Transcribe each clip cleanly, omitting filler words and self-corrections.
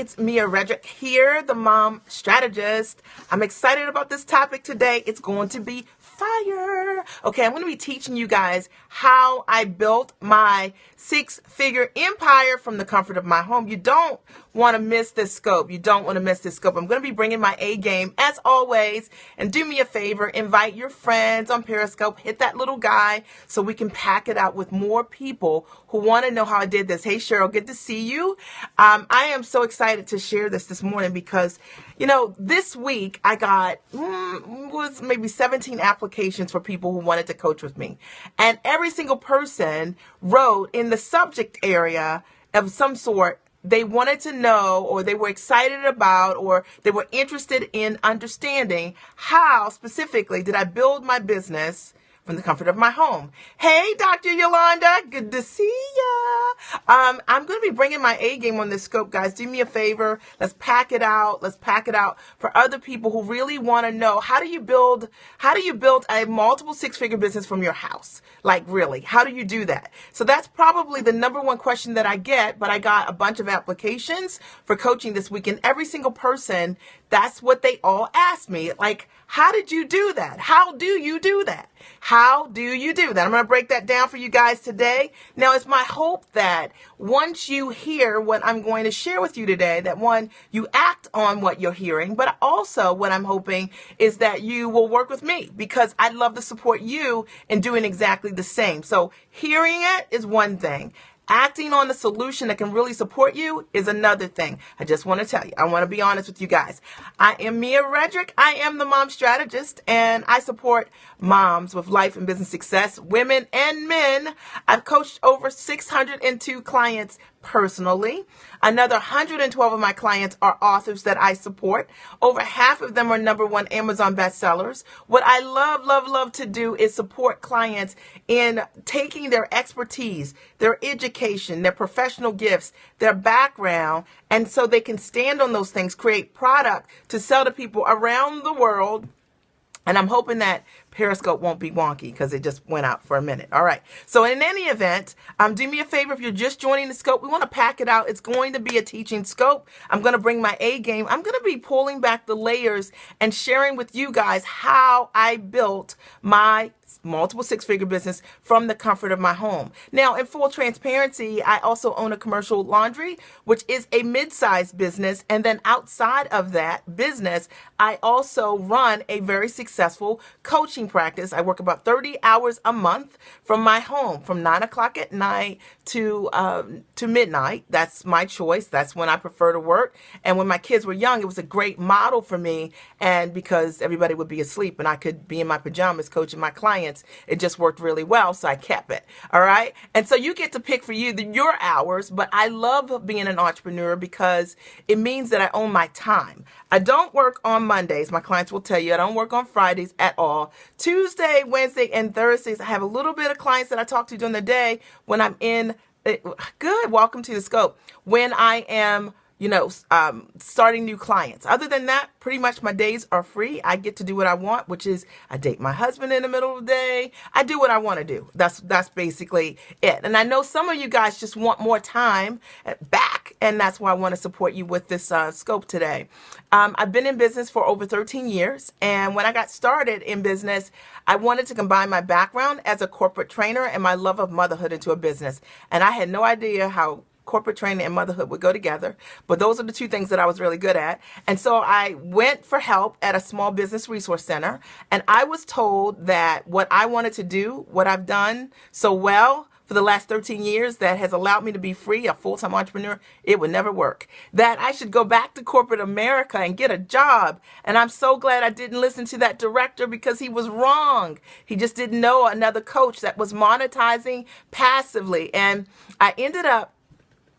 it's Mia Redrick here, the mom strategist. I'm excited about this topic today. It's going to be fire. Okay, I'm going to be teaching you guys how I built my six-figure empire from the comfort of my home. You don't want to miss this scope. You don't want to miss this scope. I'm going to be bringing my A game as always. And do me a favor, invite your friends on Periscope, hit that little guy so we can pack it out with more people who want to know how I did this. Hey, Cheryl, good to see you. I am so excited to share this morning because, this week I got was maybe 17 applications for people who wanted to coach with me. And every single person wrote in the subject area of some sort. They wanted to know, or they were excited about, or they were interested in understanding how specifically did I build my business from the comfort of my home. Hey, Dr. Yolanda, good to see ya. I'm going to be bringing my A game on this scope, guys. Do me a favor. Let's pack it out. Let's pack it out for other people who really want to know how do you build a multiple six-figure business from your house? Like, really, how do you do that? So that's probably the number one question that I get, but I got a bunch of applications for coaching this week, and every single person, that's what they all asked me. Like, how did you do that? How do you do that? How do you do that? I'm going to break that down for you guys today. Now, it's my hope that once you hear what I'm going to share with you today, that one, you act on what you're hearing, but also what I'm hoping is that you will work with me because I'd love to support you in doing exactly the same. So hearing it is one thing. Acting on the solution that can really support you is another thing. I just want to tell you, I want to be honest with you guys. I am Mia Redrick. I am the mom strategist, and I support moms with life and business success, women and men. I've coached over 602 clients personally. Another 112 of my clients are authors that I support. Over half of them are #1 Amazon bestsellers. What I love to do is support clients in taking their expertise, their education, their professional gifts, their background, and so they can stand on those things, create product to sell to people around the world. And I'm hoping that Periscope won't be wonky because it just went out for a minute. All right. So in any event, do me a favor if you're just joining the scope. We want to pack it out. It's going to be a teaching scope. I'm going to bring my A game. I'm going to be pulling back the layers and sharing with you guys how I built my multiple six-figure business from the comfort of my home. Now, in full transparency, I also own a commercial laundry, which is a mid-sized business. And then outside of that business, I also run a very successful coaching practice. I work about 30 hours a month from my home, from 9 o'clock at night to midnight. That's my choice. That's when I prefer to work. And when my kids were young, it was a great model for me. And because everybody would be asleep and I could be in my pajamas coaching my clients, it just worked really well. So I kept it. All right. And so you get to pick for your hours. But I love being an entrepreneur because it means that I own my time. I don't work on Mondays. My clients will tell you I don't work on Fridays at all. Tuesday, Wednesday, and Thursdays, I have a little bit of clients that I talk to during the day when I'm in. Good. Welcome to the scope. When I am starting new clients. Other than that, pretty much my days are free. I get to do what I want, which is I date my husband in the middle of the day. I do what I want to do. That's basically it. And I know some of you guys just want more time back, and that's why I want to support you with this scope today. I've been in business for over 13 years, and when I got started in business, I wanted to combine my background as a corporate trainer and my love of motherhood into a business. And I had no idea how corporate training and motherhood would go together. But those are the two things that I was really good at. And so I went for help at a small business resource center. And I was told that what I wanted to do, what I've done so well for the last 13 years that has allowed me to be free, a full-time entrepreneur, it would never work. That I should go back to corporate America and get a job. And I'm so glad I didn't listen to that director because he was wrong. He just didn't know another coach that was monetizing passively. And I ended up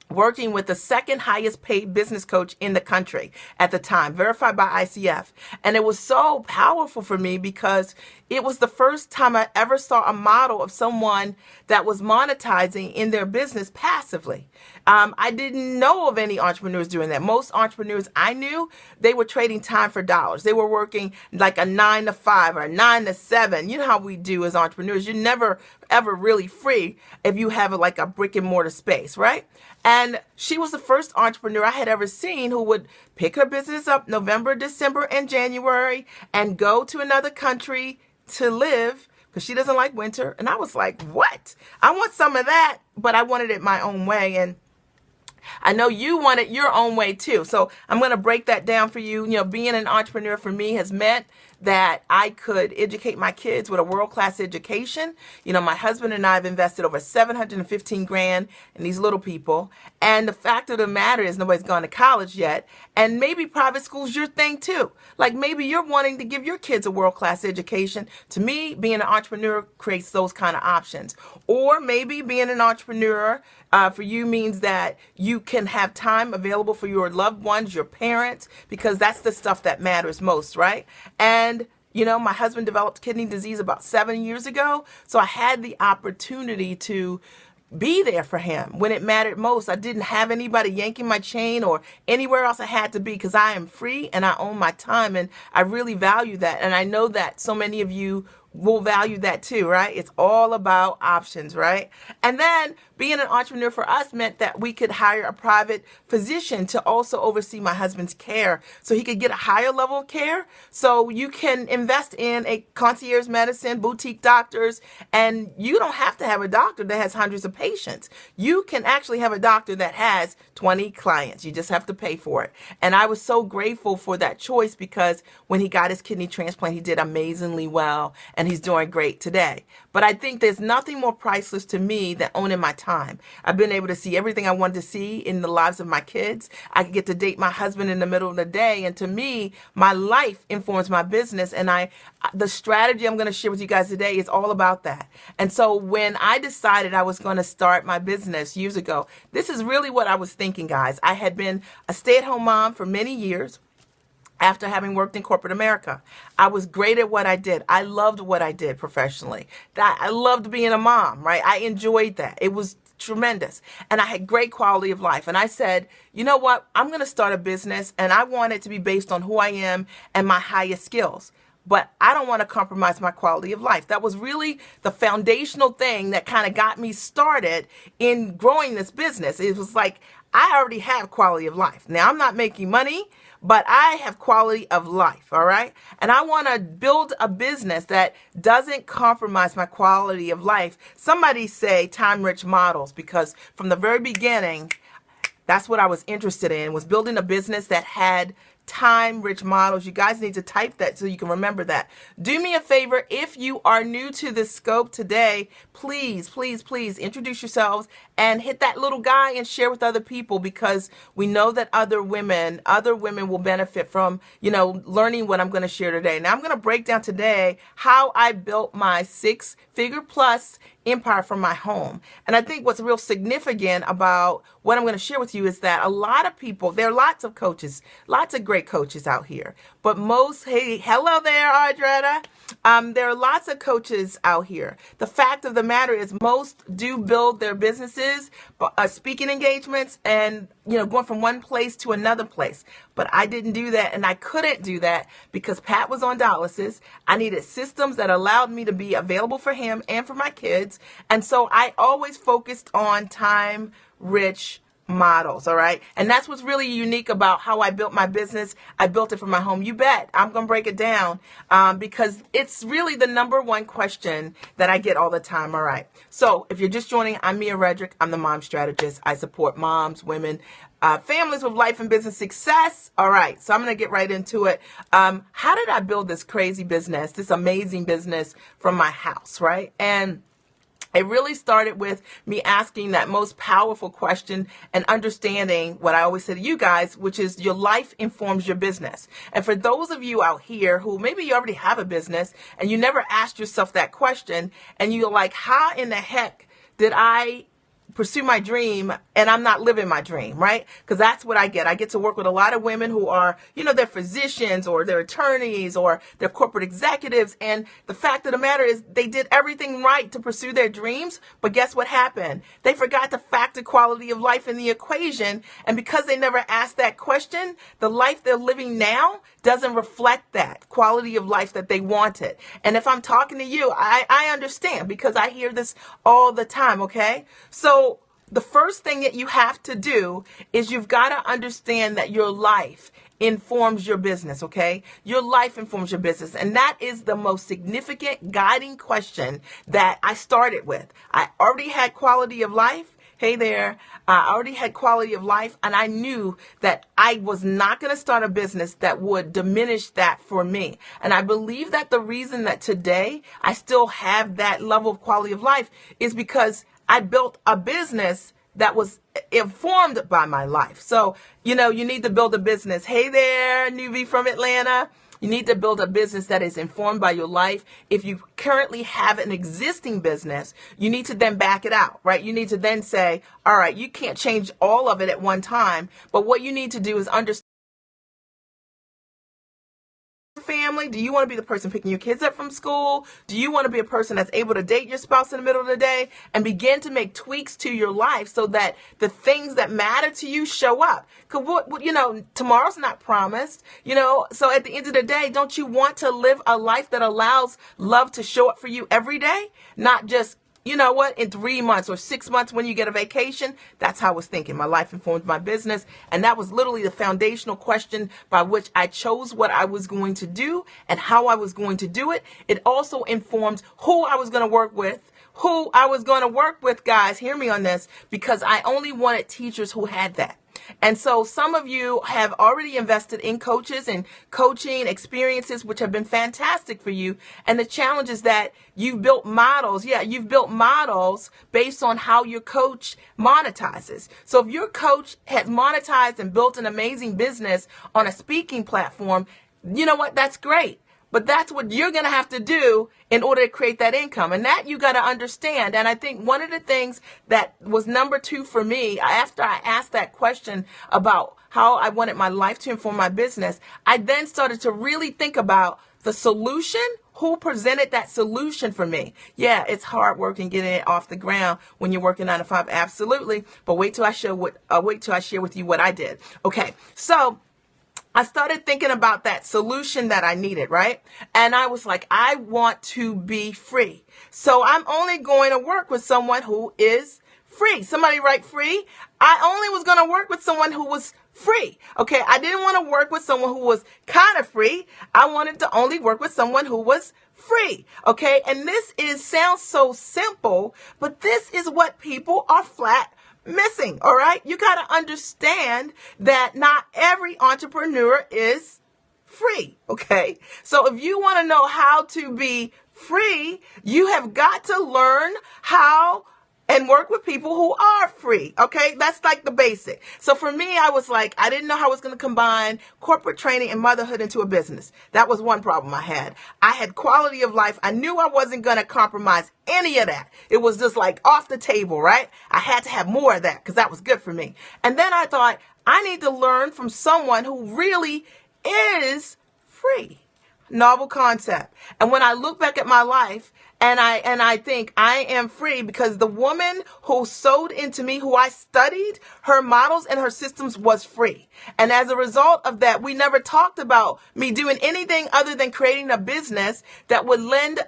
working with the second highest paid business coach in the country at the time, verified by ICF. And it was so powerful for me because it was the first time I ever saw a model of someone that was monetizing in their business passively. I didn't know of any entrepreneurs doing that. Most entrepreneurs I knew, they were trading time for dollars. They were working like a 9 to 5 or a 9 to 7. You know how we do as entrepreneurs. You're never ever really free if you have like a brick and mortar space, right? And she was the first entrepreneur I had ever seen who would pick her business up November, December, and January and go to another country to live because she doesn't like winter. And I was like, what? I want some of that, but I wanted it my own way. And I know you want it your own way too. So I'm going to break that down for you. You know, being an entrepreneur for me has meant that I could educate my kids with a world-class education. You know, my husband and I have invested over 715 grand in these little people. And the fact of the matter is nobody's gone to college yet. And maybe private school's your thing too. Like maybe you're wanting to give your kids a world-class education. To me, being an entrepreneur creates those kind of options. Or maybe being an entrepreneur for you means that you can have time available for your loved ones, your parents, because that's the stuff that matters most, right? And you know, my husband developed kidney disease about 7 years ago, so I had the opportunity to be there for him when it mattered most. I didn't have anybody yanking my chain or anywhere else I had to be because I am free and I own my time, and I really value that. And I know that so many of you will value that too, right? It's all about options, right? And then being an entrepreneur for us meant that we could hire a private physician to also oversee my husband's care so he could get a higher level of care. So you can invest in a concierge medicine, boutique doctors, and you don't have to have a doctor that has hundreds of patients. You can actually have a doctor that has 20 clients. You just have to pay for it. And I was so grateful for that choice because when he got his kidney transplant, he did amazingly well. And he's doing great today. But I think there's nothing more priceless to me than owning my time. I've been able to see everything I wanted to see in the lives of my kids. I could get to date my husband in the middle of the day. And to me, my life informs my business. And the strategy I'm going to share with you guys today is all about that. And so when I decided I was going to start my business years ago, this is really what I was thinking, guys. I had been a stay-at-home mom for many years. After having worked in corporate America, I was great at what I did. I loved what I did professionally. I loved being a mom, right? I enjoyed that. It was tremendous. And I had great quality of life. And I said, you know what? I'm going to start a business and I want it to be based on who I am and my highest skills. But I don't want to compromise my quality of life. That was really the foundational thing that kind of got me started in growing this business. It was like, I already have quality of life. Now, I'm not making money, but I have quality of life, all right? And I want to build a business that doesn't compromise my quality of life. Somebody say time-rich models, because from the very beginning, that's what I was interested in, was building a business that had time-rich models. You guys need to type that so you can remember that. Do me a favor, if you are new to this scope today, please, please, please introduce yourselves and hit that little guy and share with other people, because we know that other women will benefit from, you know, learning what I'm going to share today. Now I'm going to break down today how I built my 6-figure plus empire from my home. And I think what's real significant about what I'm going to share with you is that a lot of people, there are lots of coaches, lots of great coaches out here, but most, hey, hello there, Audretta. There are lots of coaches out here. The fact of the matter is most do build their businesses, speaking engagements, and, you know, going from one place to another place. But I didn't do that, and I couldn't do that because Pat was on dialysis. I needed systems that allowed me to be available for him and for my kids. And so I always focused on time-rich models, all right? And that's what's really unique about how I built my business. I built it from my home. You bet. I'm going to break it down because it's really the number one question that I get all the time, all right? So if you're just joining, I'm Mia Redrick. I'm the mom strategist. I support moms, women, families with life and business success. All right, so I'm going to get right into it. How did I build this crazy business, this amazing business from my house, right? And it really started with me asking that most powerful question and understanding what I always say to you guys, which is your life informs your business. And for those of you out here who maybe you already have a business and you never asked yourself that question, and you're like, how in the heck did I pursue my dream and I'm not living my dream, right? Because that's what I get. I get to work with a lot of women who are, they're physicians or they're attorneys or they're corporate executives. And the fact of the matter is they did everything right to pursue their dreams. But guess what happened? They forgot to factor quality of life in the equation. And because they never asked that question, the life they're living now doesn't reflect that quality of life that they wanted. And if I'm talking to you, I understand because I hear this all the time, okay? So the first thing that you have to do is you've got to understand that your life informs your business, okay? Your life informs your business. And that is the most significant guiding question that I started with. I already had quality of life. Hey there, I already had quality of life, and I knew that I was not going to start a business that would diminish that for me. And I believe that the reason that today I still have that level of quality of life is because I built a business that was informed by my life. So, you need to build a business. Hey there, newbie from Atlanta. You need to build a business that is informed by your life. If you currently have an existing business, you need to then back it out, right? You need to then say, all right, you can't change all of it at one time, but what you need to do is understand family. Do you want to be the person picking your kids up from school? Do you want to be a person that's able to date your spouse in the middle of the day and begin to make tweaks to your life so that the things that matter to you show up? Because tomorrow's not promised, so at the end of the day, don't you want to live a life that allows love to show up for you every day? Not just in 3 months or 6 months when you get a vacation. That's how I was thinking. My life informed my business. And that was literally the foundational question by which I chose what I was going to do and how I was going to do it. It also informed who I was going to work with. Guys, hear me on this, because I only wanted teachers who had that. And so some of you have already invested in coaches and coaching experiences, which have been fantastic for you. And the challenge is that you've built models. Yeah, you've built models based on how your coach monetizes. So if your coach has monetized and built an amazing business on a speaking platform, you know what? That's great. But that's what you're going to have to do in order to create that income. And that you got to understand. And I think one of the things that was number 2 for me, after I asked that question about how I wanted my life to inform my business, I then started to really think about the solution. Who presented that solution for me? Yeah, it's hard work and getting it off the ground when you're working 9 to 5. Absolutely. But wait till I share with you what I did. Okay. So I started thinking about that solution that I needed, right? And I was like, I want to be free. So I'm only going to work with someone who is free. Somebody write free. I only was going to work with someone who was free. Okay. I didn't want to work with someone who was kind of free. I wanted to only work with someone who was free. Okay. And sounds so simple, but this is what people are flat missing. All right. You got to understand that not every entrepreneur is free. Okay. So if you want to know how to be free, you have got to learn how and work with people who are free. Okay. That's like the basic. So for me, I was like, I didn't know how I was going to combine corporate training and motherhood into a business. That was one problem I had. I had quality of life. I knew I wasn't going to compromise any of that. It was just like off the table, right? I had to have more of that because that was good for me. And then I thought, I need to learn from someone who really is free. Novel concept. And when I look back at my life, and I think I am free because the woman who sold into me, who I studied, her models and her systems was free. And as a result of that, we never talked about me doing anything other than creating a business that would lend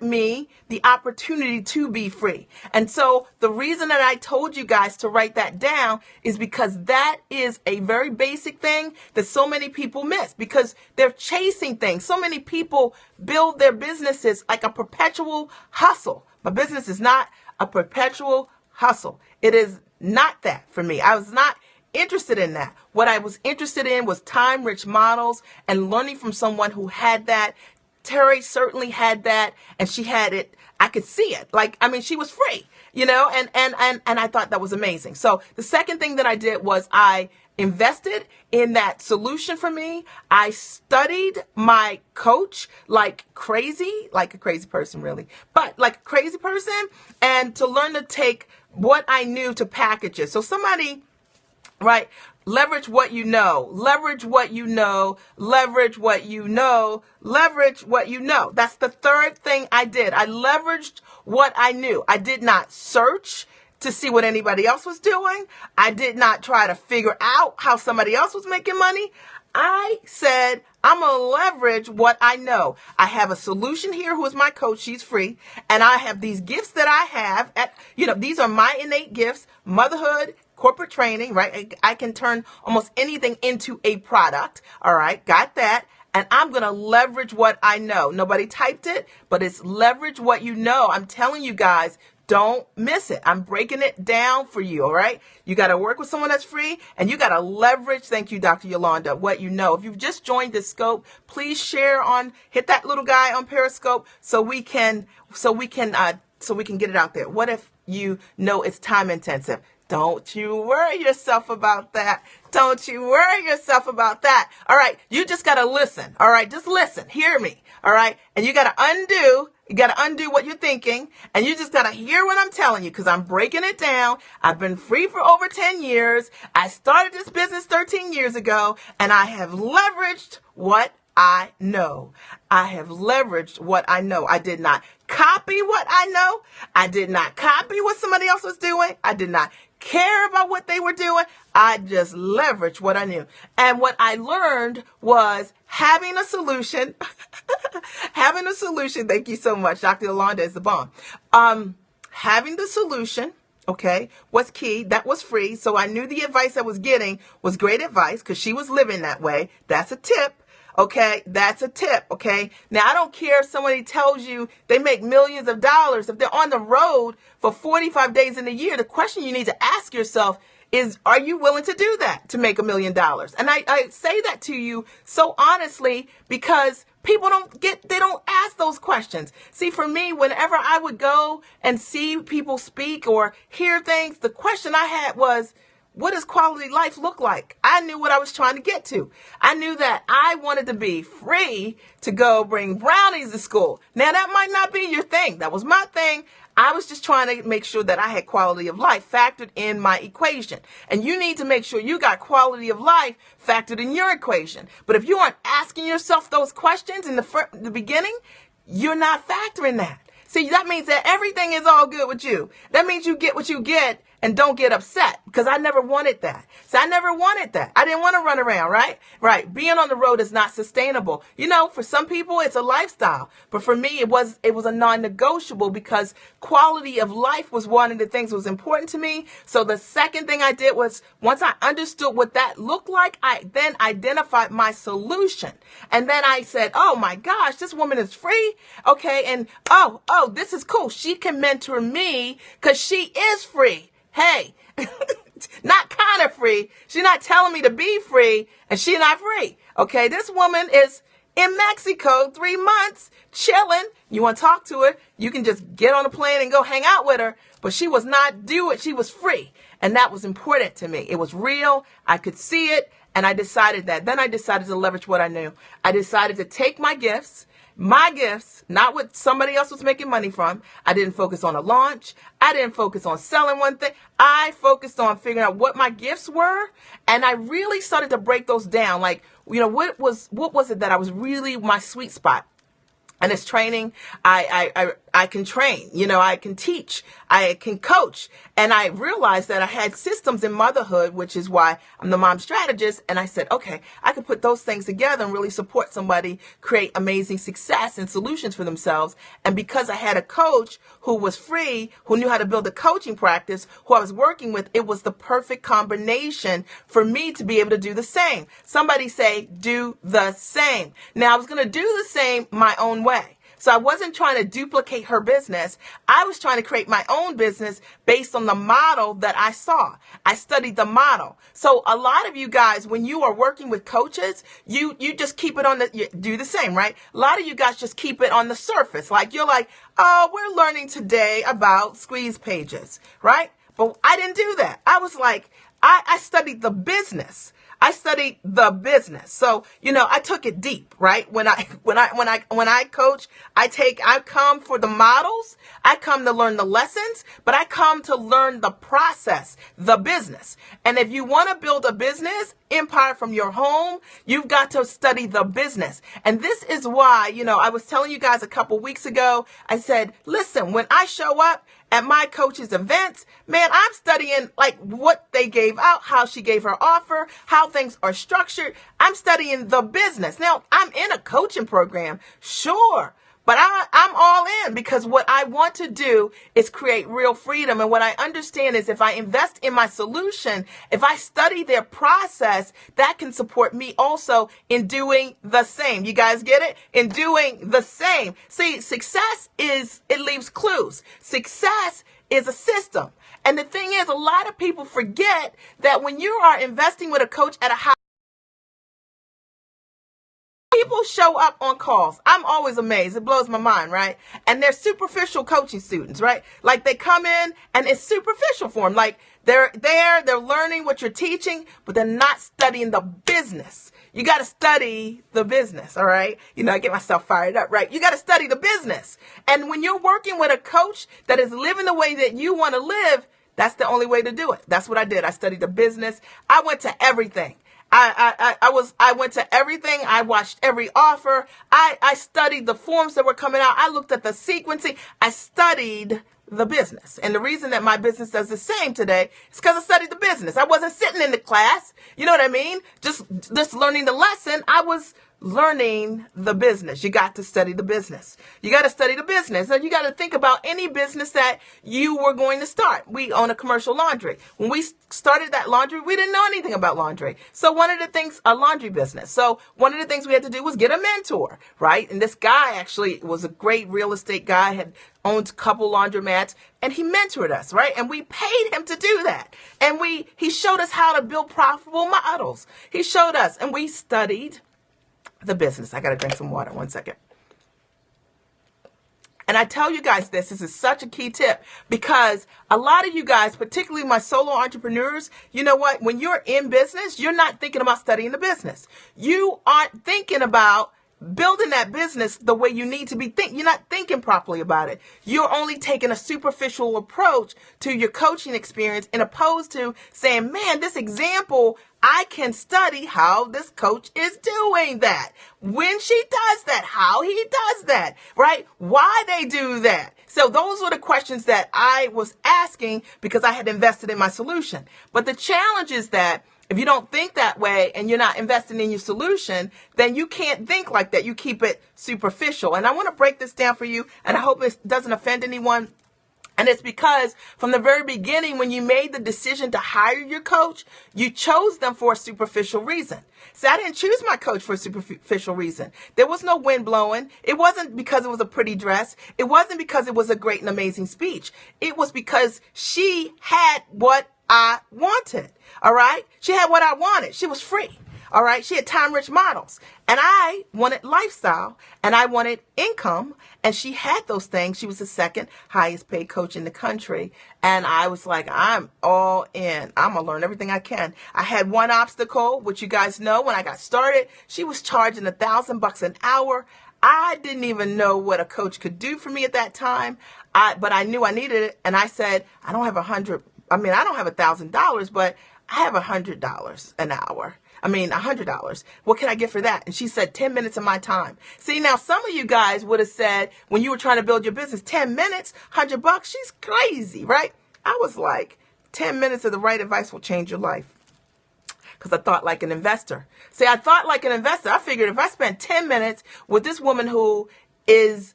me the opportunity to be free. And so the reason that I told you guys to write that down is because that is a very basic thing that so many people miss because they're chasing things. So many people build their businesses like a perpetual hustle. My business is not a perpetual hustle. It is not that for me. I was not interested in that. What I was interested in was time-rich models and learning from someone who had that. Terry certainly had that, and she had it. I could see it. She was free, and I thought that was amazing. So the second thing that I did was I invested in that solution for me. I studied my coach like crazy, like a crazy person really, but like a crazy person, and to learn to take what I knew to package it. So somebody, right? Leverage what you know, leverage what you know, leverage what you know, leverage what you know. That's the third thing I did. I leveraged what I knew. I did not search to see what anybody else was doing. I did not try to figure out how somebody else was making money. I said, I'm going to leverage what I know. I have a solution here who is my coach. She's free. And I have these gifts that I have these are my innate gifts, motherhood, corporate training, right? I can turn almost anything into a product. All right. Got that. And I'm going to leverage what I know. Nobody typed it, but it's leverage what you know. I'm telling you guys, don't miss it. I'm breaking it down for you, all right? You got to work with someone that's free, and you got to leverage, thank you, Dr. Yolanda, what you know. If you've just joined this scope, please hit that little guy on Periscope so we can get it out there. What if you know it's time intensive? Don't you worry yourself about that. Don't you worry yourself about that. All right. You just got to listen. All right. Just listen. Hear me. All right. And you got to undo what you're thinking. And you just got to hear what I'm telling you, because I'm breaking it down. I've been free for over 10 years. I started this business 13 years ago, and I have leveraged what I know. I have leveraged what I know. I did not copy what I know. I did not copy what somebody else was doing. I did not care about what they were doing. I just leveraged what I knew. And what I learned was having a solution. Having a solution. Thank you so much. Dr. Yolanda is the bomb. Having the solution, okay, was key. That was free. So I knew the advice I was getting was great advice because she was living that way. That's a tip. Okay, that's a tip, okay? Now, I don't care if somebody tells you they make millions of dollars. If they're on the road for 45 days in a year, the question you need to ask yourself is, are you willing to do that to make $1 million? And I say that to you so honestly because people don't ask those questions. See, for me, whenever I would go and see people speak or hear things, the question I had was, what does quality life look like? I knew what I was trying to get to. I knew that I wanted to be free to go bring brownies to school. Now, that might not be your thing. That was my thing. I was just trying to make sure that I had quality of life factored in my equation. And you need to make sure you got quality of life factored in your equation. But if you aren't asking yourself those questions in the beginning, you're not factoring that. See, that means that everything is all good with you. That means you get what you get and don't get upset, because I never wanted that. So I never wanted that. I didn't want to run around, right? Right. Being on the road is not sustainable. You know, for some people it's a lifestyle, but for me it was a non-negotiable, because quality of life was one of the things that was important to me. So the second thing I did was, once I understood what that looked like, I then identified my solution. And then I said, oh my gosh, this woman is free. Okay. And oh, this is cool. She can mentor me because she is free. Hey, not kind of free. She's not telling me to be free, and she's not free. Okay, this woman is in Mexico 3 months chilling. You want to talk to her, you can just get on a plane and go hang out with her. But she was not doing it. She was free. And that was important to me. It was real. I could see it. And I decided that. Then I decided to leverage what I knew. I decided to take my gifts, not what somebody else was making money from. I didn't focus on a launch. I didn't focus on selling one thing. I focused on figuring out what my gifts were. And I really started to break those down. Like, you know, what was it that I was really my sweet spot? And it's training. I can train, you know, I can teach, I can coach. And I realized that I had systems in motherhood, which is why I'm the mom strategist. And I said, okay, I can put those things together and really support somebody, create amazing success and solutions for themselves. And because I had a coach who was free, who knew how to build a coaching practice, who I was working with, it was the perfect combination for me to be able to do the same. Somebody say, do the same. Now, I was going to do the same my own way. So I wasn't trying to duplicate her business. I was trying to create my own business based on the model that I saw. I studied the model. So a lot of you guys, when you are working with coaches, you just keep it you do the same, right? A lot of you guys just keep it on the surface. Like, you're like, oh, we're learning today about squeeze pages, right? But I didn't do that. I was like, I studied the business. I studied the business. So, I took it deep, right? When I coach, I come for the models. I come to learn the lessons, but I come to learn the process, the business. And if you want to build a business empire from your home, you've got to study the business. And this is why, I was telling you guys a couple weeks ago, I said, listen, when I show up at my coach's events, man, I'm studying like what they gave out, how she gave her offer, how things are structured. I'm studying the business. Now, I'm in a coaching program, sure, but I'm all in because what I want to do is create real freedom. And what I understand is if I invest in my solution, if I study their process, that can support me also in doing the same. You guys get it? In doing the same. See, success it leaves clues. Success is a system. And the thing is, a lot of people forget that when you are investing with a coach at a high, people show up on calls. I'm always amazed. It blows my mind, right? And they're superficial coaching students, right? Like they come in and it's superficial for them. Like they're learning what you're teaching, but they're not studying the business. You got to study the business, all right? I get myself fired up, right? You got to study the business. And when you're working with a coach that is living the way that you want to live, that's the only way to do it. That's what I did. I studied the business. I went to everything. I went to everything. I watched every offer. I studied the forms that were coming out. I looked at the sequencing. I studied the business. And the reason that my business does the same today is because I studied the business. I wasn't sitting in the class. You know what I mean? Just learning the lesson. I was learning the business. You got to study the business. You got to study the business. And you got to think about any business that you were going to start. We own a commercial laundry. When we started that laundry, we didn't know anything about laundry. So one of the things, a laundry business. So one of the things we had to do was get a mentor, right? And this guy actually was a great real estate guy, had owned a couple laundromats, and he mentored us, right? And we paid him to do that. And he showed us how to build profitable models. He showed us, and we studied the business. I got to drink some water. 1 second. And I tell you guys this is such a key tip because a lot of you guys, particularly my solo entrepreneurs, you know what? When you're in business, you're not thinking about studying the business. You aren't thinking about building that business the way you need to be thinking. You're not thinking properly about it. You're only taking a superficial approach to your coaching experience in opposed to saying, man, this example, I can study how this coach is doing that. When she does that, how he does that, right? Why they do that. So those were the questions that I was asking because I had invested in my solution. But the challenge is that if you don't think that way and you're not investing in your solution, then you can't think like that. You keep it superficial. And I want to break this down for you, and I hope it doesn't offend anyone. And it's because from the very beginning, when you made the decision to hire your coach, you chose them for a superficial reason. See, I didn't choose my coach for a superficial reason. There was no wind blowing. It wasn't because it was a pretty dress. It wasn't because it was a great and amazing speech. It was because she had what I wanted. All right. She had what I wanted. She was free. All right. She had time-rich models, and I wanted lifestyle, and I wanted income, and she had those things. She was the second highest paid coach in the country, and I was like, I'm all in. I'm going to learn everything I can. I had one obstacle, which you guys know when I got started, she was charging $1,000 an hour. I didn't even know what a coach could do for me at that time, but I knew I needed it, and I said, I don't have $1,000, but I have $100 an hour. $100. What can I get for that? And she said, 10 minutes of my time. See, now some of you guys would have said when you were trying to build your business, 10 minutes, $100, she's crazy, right? I was like, 10 minutes of the right advice will change your life. Because I thought like an investor. See, I thought like an investor. I figured if I spent 10 minutes with this woman who is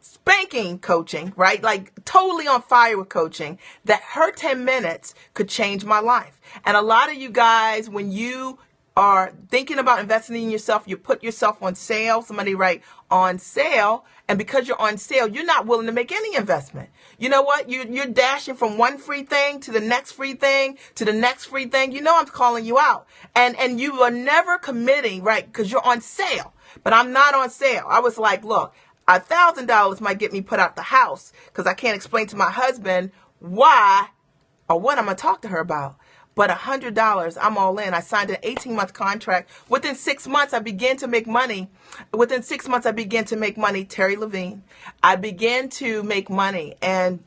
spanking coaching, right? Like totally on fire with coaching, that her 10 minutes could change my life. And a lot of you guys, when you are thinking about investing in yourself, you put yourself on sale. Somebody write on sale. And because you're on sale, you're not willing to make any investment. You know what? You're dashing from one free thing to the next free thing to the next free thing. You know I'm calling you out. And you are never committing, right? Because you're on sale. But I'm not on sale. I was like, look, $1,000 might get me put out the house because I can't explain to my husband why or what I'm going to talk to her about. but $100, I'm all in. I signed an 18-month contract. Within 6 months, I began to make money. Within 6 months, I began to make money. Terry Levine. I began to make money and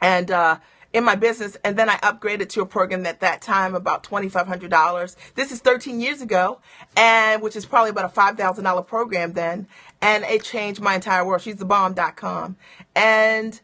in my business, and then I upgraded to a program at that time about $2,500. This is 13 years ago, and which is probably about a $5,000 program then, and it changed my entire world. She'sTheBomb.com, and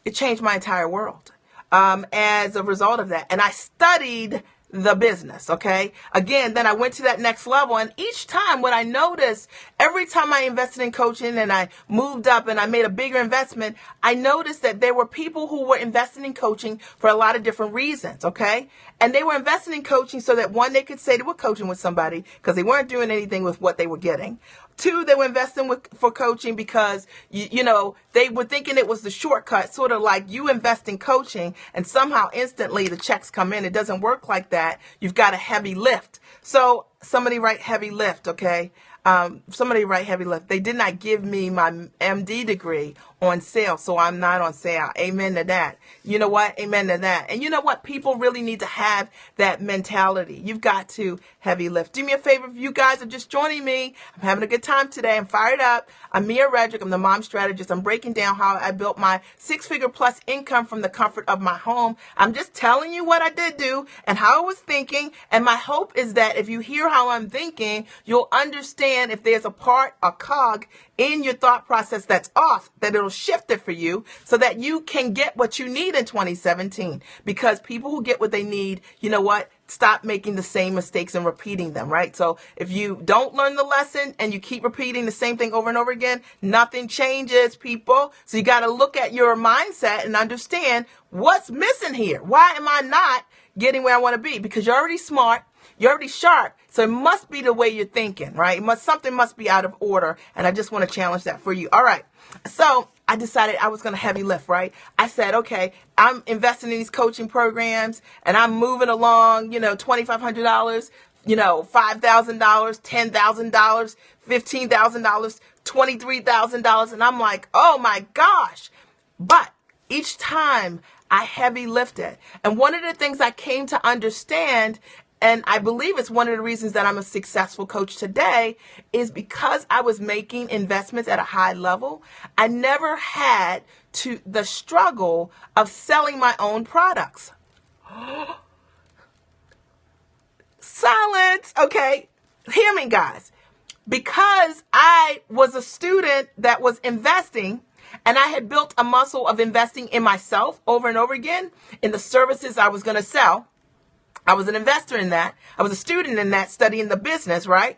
it changed my entire world as a result of that. And I studied the business, okay? Again, then I went to that next level, and each time what I noticed, every time I invested in coaching and I moved up and I made a bigger investment, I noticed that there were people who were investing in coaching for a lot of different reasons, okay? And they were investing in coaching so that, one, they could say they were coaching with somebody because they weren't doing anything with what they were getting. Two, they were investing for coaching because, you know, they were thinking it was the shortcut, sort of like you invest in coaching and somehow instantly the checks come in. It doesn't work like that. You've got a heavy lift. So somebody write heavy lift, okay? Somebody write heavy lift. They did not give me my MD degree on sale, so I'm not on sale. Amen to that. You know what? Amen to that. And you know what? People really need to have that mentality. You've got to heavy lift. Do me a favor if you guys are just joining me. I'm having a good time today. I'm fired up. I'm Mia Redrick. I'm the mom strategist. I'm breaking down how I built my 6-figure plus income from the comfort of my home. I'm just telling you what I did do and how I was thinking. And my hope is that if you hear how I'm thinking, you'll understand if there's a cog in your thought process that's off, that it'll shift it for you so that you can get what you need in 2017. Because people who get what they need, you know what? Stop making the same mistakes and repeating them, right? So if you don't learn the lesson and you keep repeating the same thing over and over again, nothing changes, people. So you got to look at your mindset and understand what's missing here. Why am I not getting where I want to be? Because you're already smart. You're already sharp. So it must be the way you're thinking, right? Something must be out of order. And I just want to challenge that for you. All right. So I decided I was going to heavy lift, right? I said, okay, I'm investing in these coaching programs and I'm moving along, you know, $2,500, you know, $5,000, $10,000, $15,000, $23,000. And I'm like, oh my gosh. But each time I heavy lifted. And one of the things I came to understand, and I believe it's one of the reasons that I'm a successful coach today, is because I was making investments at a high level. I never had the struggle of selling my own products. Silence. Okay. Hear me, guys. Because I was a student that was investing, and I had built a muscle of investing in myself over and over again in the services I was going to sell. I was an investor in that. I was a student in that, studying the business, right?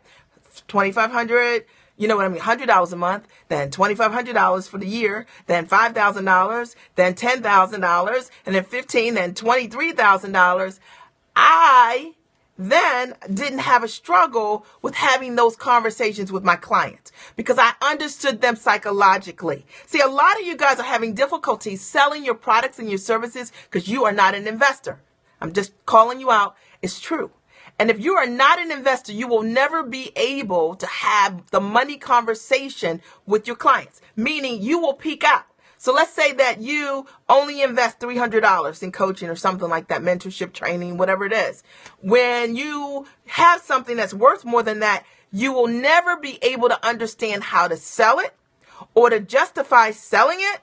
$2,500, you know what I mean? $100 a month, then $2,500 for the year, then $5,000, then $10,000, and then $15,000, then $23,000. I then didn't have a struggle with having those conversations with my clients because I understood them psychologically. See, a lot of you guys are having difficulty selling your products and your services because you are not an investor. I'm just calling you out. It's true. And if you are not an investor, you will never be able to have the money conversation with your clients, meaning you will peak out. So let's say that you only invest $300 in coaching or something like that, mentorship, training, whatever it is. When you have something that's worth more than that, you will never be able to understand how to sell it or to justify selling it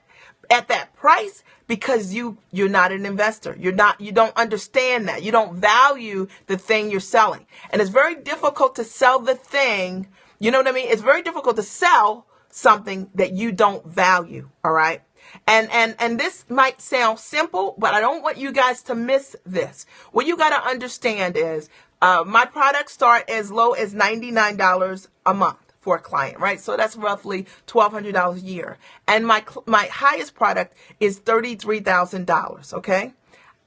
at that price because you're not an investor. You don't understand that. You don't value the thing you're selling. And it's very difficult to sell the thing. You know what I mean? It's very difficult to sell something that you don't value. All right. And this might sound simple, but I don't want you guys to miss this. What you got to understand is my products start as low as $99 a month for a client, right? So that's roughly $1,200 a year. And my highest product is $33,000, okay?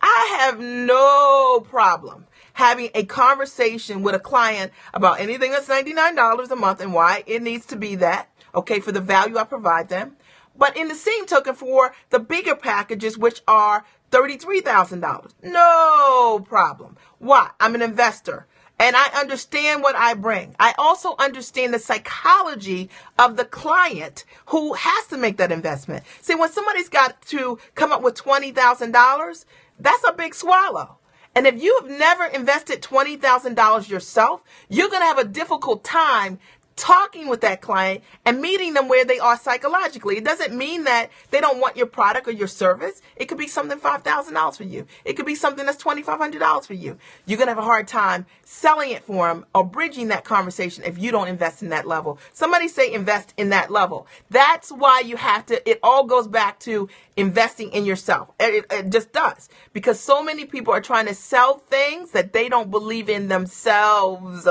I have no problem having a conversation with a client about anything that's $99 a month and why it needs to be that, okay, for the value I provide them. But in the same token, for the bigger packages, which are $33,000, no problem. Why? I'm an investor. And I understand what I bring. I also understand the psychology of the client who has to make that investment. See, when somebody's got to come up with $20,000, that's a big swallow. And if you have never invested $20,000 yourself, you're going to have a difficult time talking with that client and meeting them where they are psychologically. It doesn't mean that they don't want your product or your service. It could be something $5,000 for you. It could be something that's $2,500 for you. You're going to have a hard time selling it for them or bridging that conversation if you don't invest in that level. Somebody say invest in that level. That's why you have to, it all goes back to investing in yourself. It just does. Because so many people are trying to sell things that they don't believe in themselves.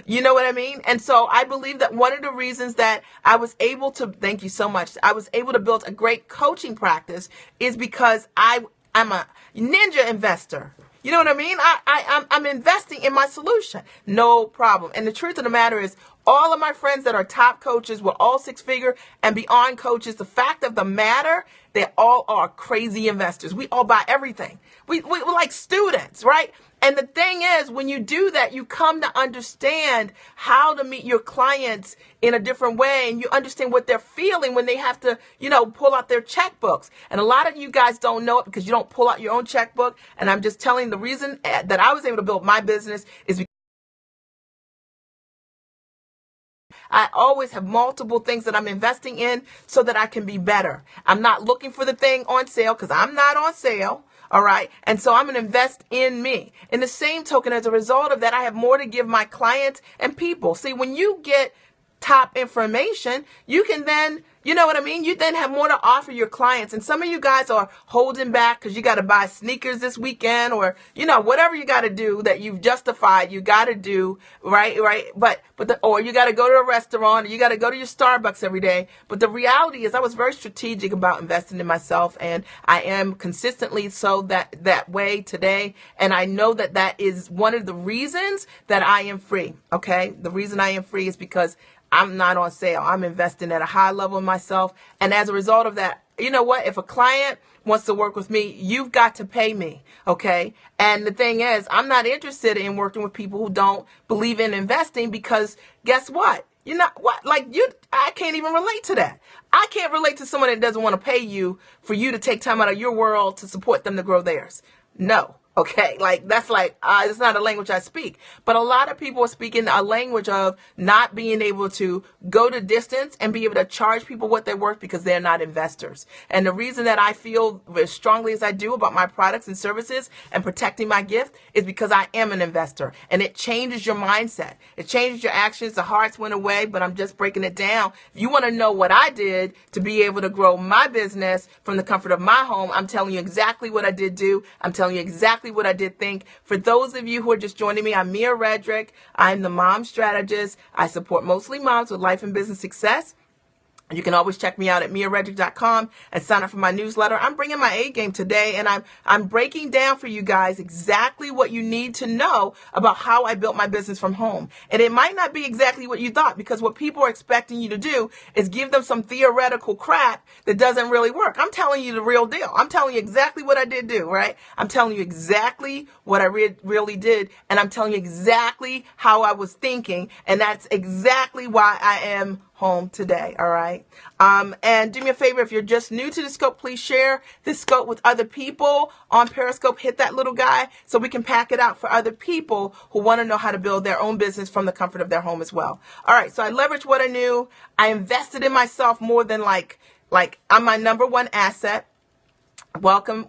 You know what I mean? And so I believe that one of the reasons that I was able to, thank you so much, I was able to build a great coaching practice is because I'm a ninja investor. You know what I mean? I'm investing in my solution. No problem. And the truth of the matter is, all of my friends that are top coaches were all six-figure and beyond coaches. The fact of the matter, they all are crazy investors. We all buy everything. We're like students, right? And the thing is, when you do that, you come to understand how to meet your clients in a different way. And you understand what they're feeling when they have to, pull out their checkbooks. And a lot of you guys don't know it because you don't pull out your own checkbook. And I'm just telling the reason that I was able to build my business is because I always have multiple things that I'm investing in so that I can be better. I'm not looking for the thing on sale because I'm not on sale. All right. And so I'm going to invest in me. In the same token, as a result of that, I have more to give my clients and people. See, when you get top information, you can then, you know what I mean? You then have more to offer your clients. And some of you guys are holding back because you got to buy sneakers this weekend or, whatever you got to do that you've justified, you got to do, right? Or you got to go to a restaurant or you got to go to your Starbucks every day. But the reality is I was very strategic about investing in myself, and I am consistently so that way today. And I know that is one of the reasons that I am free. Okay. The reason I am free is because I'm not on sale. I'm investing at a high level in myself. And as a result of that, you know what? If a client wants to work with me, you've got to pay me. Okay. And the thing is, I'm not interested in working with people who don't believe in investing because guess what? You know what? I can't even relate to that. I can't relate to someone that doesn't want to pay you for you to take time out of your world to support them to grow theirs. No. Okay, it's not a language I speak. But a lot of people are speaking a language of not being able to go the distance and be able to charge people what they're worth because they're not investors. And the reason that I feel as strongly as I do about my products and services and protecting my gift is because I am an investor. And it changes your mindset. It changes your actions. The hearts went away, but I'm just breaking it down. If you want to know what I did to be able to grow my business from the comfort of my home, I'm telling you exactly what I did do. I'm telling you exactly what I did think. For those of you who are just joining me, I'm Mia Redrick. I'm the mom strategist. I support mostly moms with life and business success. You can always check me out at miaredrick.com and sign up for my newsletter. I'm bringing my A game today, and I'm breaking down for you guys exactly what you need to know about how I built my business from home. And it might not be exactly what you thought, because what people are expecting you to do is give them some theoretical crap that doesn't really work. I'm telling you the real deal. I'm telling you exactly what I did do, right? I'm telling you exactly what I really did, and I'm telling you exactly how I was thinking, and that's exactly why I am home today. All right. And do me a favor, if you're just new to the scope, please share this scope with other people on Periscope. Hit that little guy so we can pack it out for other people who want to know how to build their own business from the comfort of their home as well. All right. So I leveraged what I knew. I invested in myself more than like I'm my number one asset. Welcome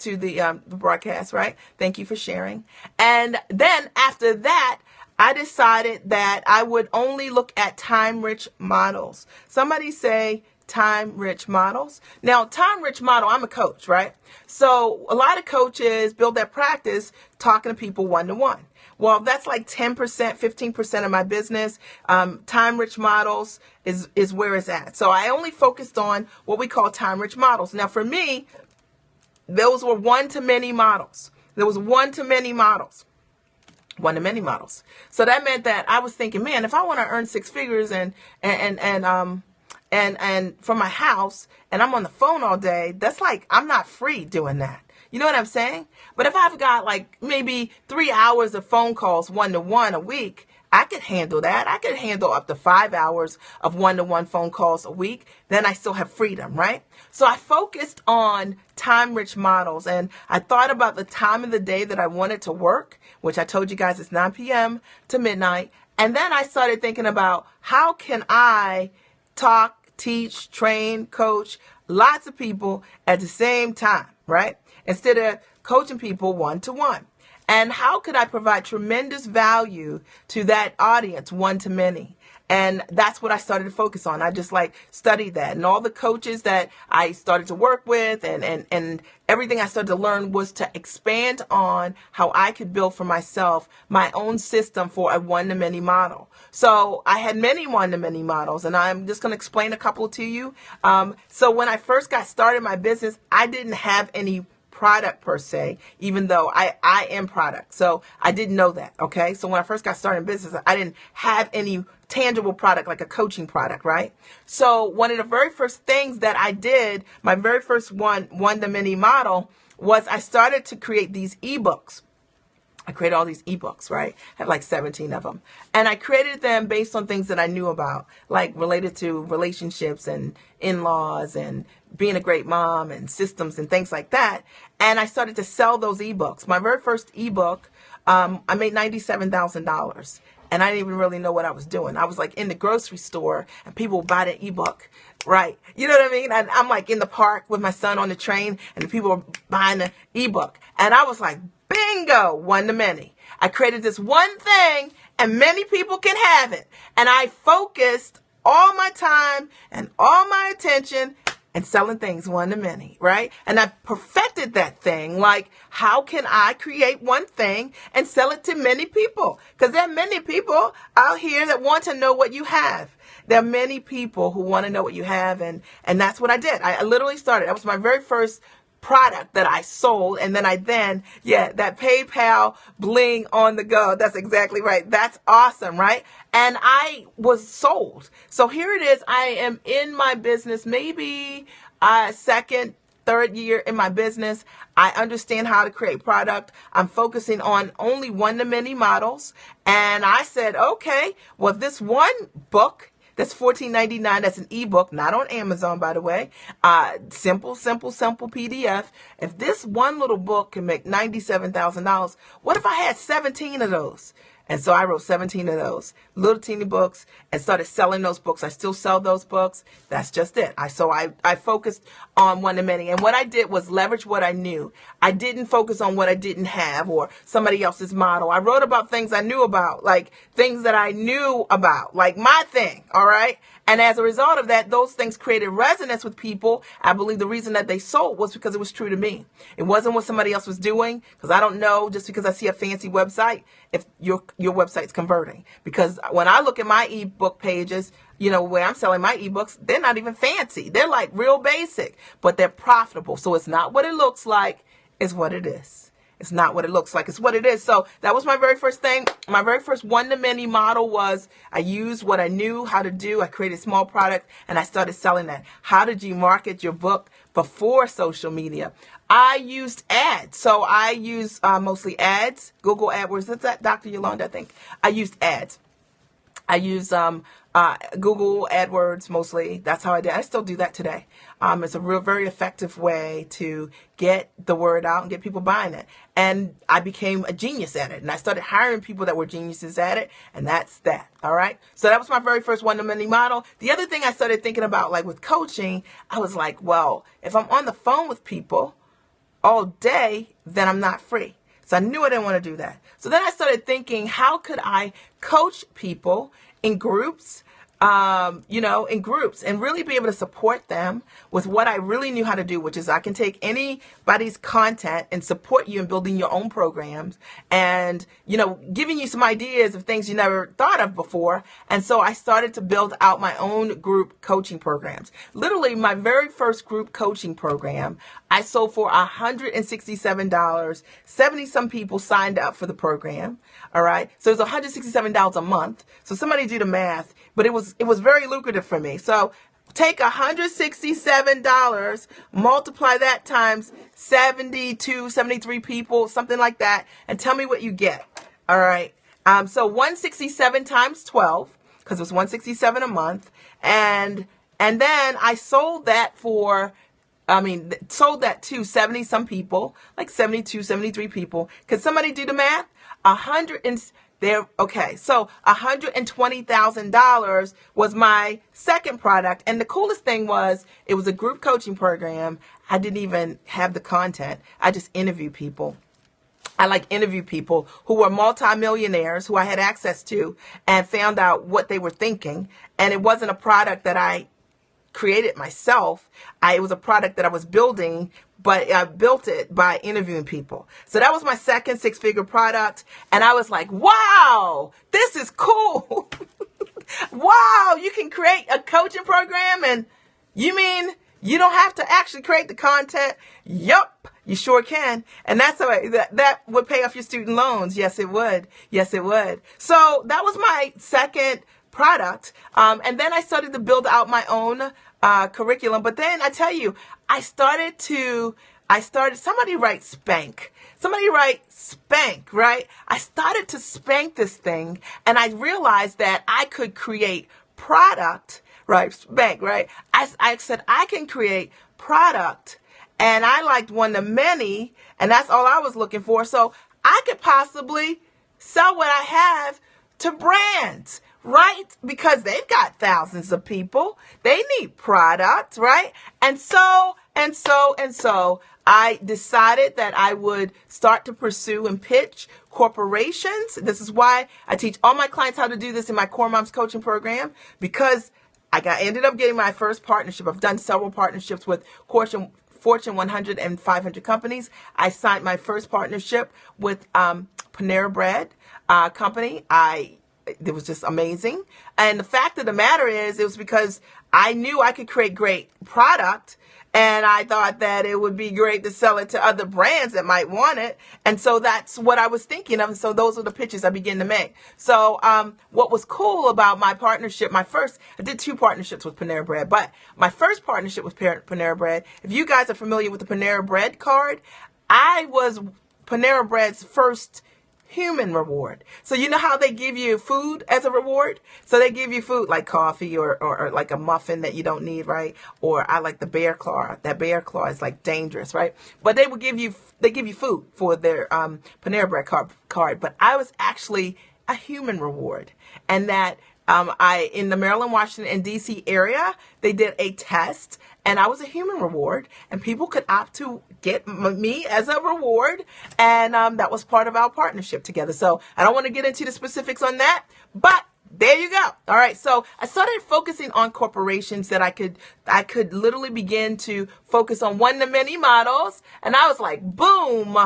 to the broadcast, right? Thank you for sharing. And then after that, I decided that I would only look at time-rich models. Somebody say time-rich models. Now, time-rich model, I'm a coach, right? So a lot of coaches build their practice talking to people one-to-one. Well, that's like 10%, 15% of my business. Time-rich models is where it's at. So I only focused on what we call time-rich models. Now, for me, those were one-to-many models. There was one-to-many models. One-to-many models. So that meant that I was thinking, man, if I want to earn six figures and from my house and I'm on the phone all day, that's like, I'm not free doing that. You know what I'm saying? But if I've got like maybe 3 hours of phone calls one-to-one a week, I could handle that. I could handle up to 5 hours of one-to-one phone calls a week. Then I still have freedom, right? So I focused on time-rich models, and I thought about the time of the day that I wanted to work, which I told you guys is 9 p.m. to midnight. And then I started thinking about how can I talk, teach, train, coach lots of people at the same time, right? Instead of coaching people one-to-one. And how could I provide tremendous value to that audience, one-to-many? And that's what I started to focus on. I just studied that. And all the coaches that I started to work with and everything I started to learn was to expand on how I could build for myself my own system for a one-to-many model. So I had many one-to-many models, and I'm just going to explain a couple to you. So when I first got started my business, I didn't have any product per se, even though I am product. So I didn't know that. Okay. So when I first got started in business, I didn't have any tangible product like a coaching product, right? So one of the very first things that I did, my very first one-to-many model, was I started to create these ebooks. I created all these ebooks, right? I had 17 of them. And I created them based on things that I knew about, related to relationships and in-laws and being a great mom and systems and things like that. And I started to sell those ebooks. My very first ebook, I made $97,000. And I didn't even really know what I was doing. I was in the grocery store and people would buy the ebook, right? You know what I mean? And I'm in the park with my son on the train and the people were buying the ebook. And I was like, bingo, one-to-many. I created this one thing and many people can have it. And I focused all my time and all my attention and selling things one-to-many, right? And I perfected that thing. How can I create one thing and sell it to many people? Because there are many people out here that want to know what you have. There are many people who want to know what you have. And that's what I did. I literally started. That was my very first product that I sold. And then that PayPal bling on the go. That's exactly right. That's awesome, right? And I was sold. So here it is. I am in my business, maybe second, third year in my business. I understand how to create product. I'm focusing on only one-to-many models. And I said, okay, well, this one book that's $14.99. That's an ebook, not on Amazon, by the way. Simple PDF. If this one little book can make $97,000, what if I had 17 of those? And so I wrote 17 of those little teeny books and started selling those books. I still sell those books. That's just it. I focused on one-to-many. And what I did was leverage what I knew. I didn't focus on what I didn't have or somebody else's model. I wrote about things I knew about, things that I knew about, my thing. All right. And as a result of that, those things created resonance with people. I believe the reason that they sold was because it was true to me. It wasn't what somebody else was doing, because I don't know just because I see a fancy website if your website's converting. Because when I look at my ebook pages, where I'm selling my ebooks, they're not even fancy. They're real basic, but they're profitable. So it's not what it looks like, it's what it is. It's not what it looks like. It's what it is. So that was my very first thing. My very first one-to-many model was I used what I knew how to do. I created a small product and I started selling that. How did you market your book before social media? I used ads. So I use mostly ads, Google AdWords. That's that, Dr. Yolanda, I think. I used ads. I use Google AdWords mostly. That's how I did. I still do that today. It's a very effective way to get the word out and get people buying it. And I became a genius at it. And I started hiring people that were geniuses at it. And that's that. All right. So that was my very first one-to-many model. The other thing I started thinking about, with coaching, I was like, well, if I'm on the phone with people all day, then I'm not free. So I knew I didn't want to do that. So then I started thinking, how could I coach people in groups, in groups and really be able to support them with what I really knew how to do, which is I can take anybody's content and support you in building your own programs and, giving you some ideas of things you never thought of before. And so I started to build out my own group coaching programs. Literally, my very first group coaching program, I sold for $167. 70-some people signed up for the program. All right. So it was $167 a month. So somebody do the math, but it was very lucrative for me. So take $167, multiply that times 72, 73 people, something like that, and tell me what you get. All right. So 167 times 12, because it was 167 a month. And then I sold that sold that to 70 some people, like 72, 73 people. Could somebody do the math? So $120,000 was my second product. And the coolest thing was, it was a group coaching program. I didn't even have the content. I just interviewed people. I interview people who were multimillionaires who I had access to and found out what they were thinking. And it wasn't a product that I created myself. It was a product that I was building, but I built it by interviewing people. So that was my second six-figure product. And I was like, wow, this is cool. Wow, you can create a coaching program, and you mean you don't have to actually create the content? Yup, you sure can. And that's how that would pay off your student loans. Yes, it would. Yes, it would. So that was my second product. And then I started to build out my own curriculum. But then I tell you, somebody write spank. Somebody write spank, right? I started to spank this thing, and I realized that I could create product, right? Spank, right? I said, I can create product, and I liked one-to-many, and that's all I was looking for. So I could possibly sell what I have to brands, right? Because they've got thousands of people. They need product, right? And so I decided that I would start to pursue and pitch corporations. This is why I teach all my clients how to do this in my Core Moms coaching program, because ended up getting my first partnership. I've done several partnerships with Fortune 100 and 500 companies. I signed my first partnership with Panera Bread company. It was just amazing. And the fact of the matter is, it was because I knew I could create great product, and I thought that it would be great to sell it to other brands that might want it. And so that's what I was thinking of. And so those are the pitches I began to make. So what was cool about my partnership, I did two partnerships with Panera Bread, but my first partnership with Panera Bread, if you guys are familiar with the Panera Bread card, I was Panera Bread's first human reward. So you know how they give you food as a reward? So they give you food like coffee or like a muffin that you don't need, right? Or I like the bear claw. That bear claw is like dangerous, right? But they give you food for their Panera Bread card. But I was actually a human reward. And that in the Maryland, Washington, and DC area, they did a test, and I was a human reward, and people could opt to get me as a reward, and that was part of our partnership together. So I don't want to get into the specifics on that, but there you go. All right. So I started focusing on corporations that I could literally begin to focus on one-to-many models, and I was like, boom.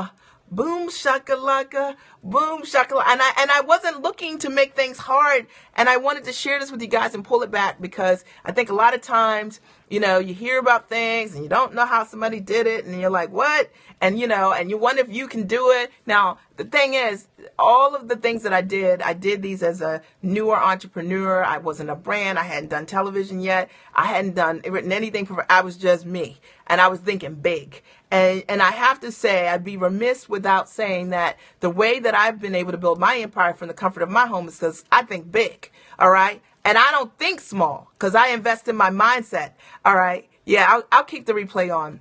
Boom shakalaka, boom shakalaka. And I wasn't looking to make things hard. And I wanted to share this with you guys and pull it back, because I think a lot of times, you hear about things and you don't know how somebody did it, and you're like, what? And you wonder if you can do it. Now, the thing is, all of the things that I did these as a newer entrepreneur. I wasn't a brand. I hadn't done television yet. I hadn't written anything. I was just me, and I was thinking big. And I have to say, I'd be remiss without saying that the way that I've been able to build my empire from the comfort of my home is because I think big. All right. And I don't think small, because I invest in my mindset. All right. Yeah, I'll keep the replay on.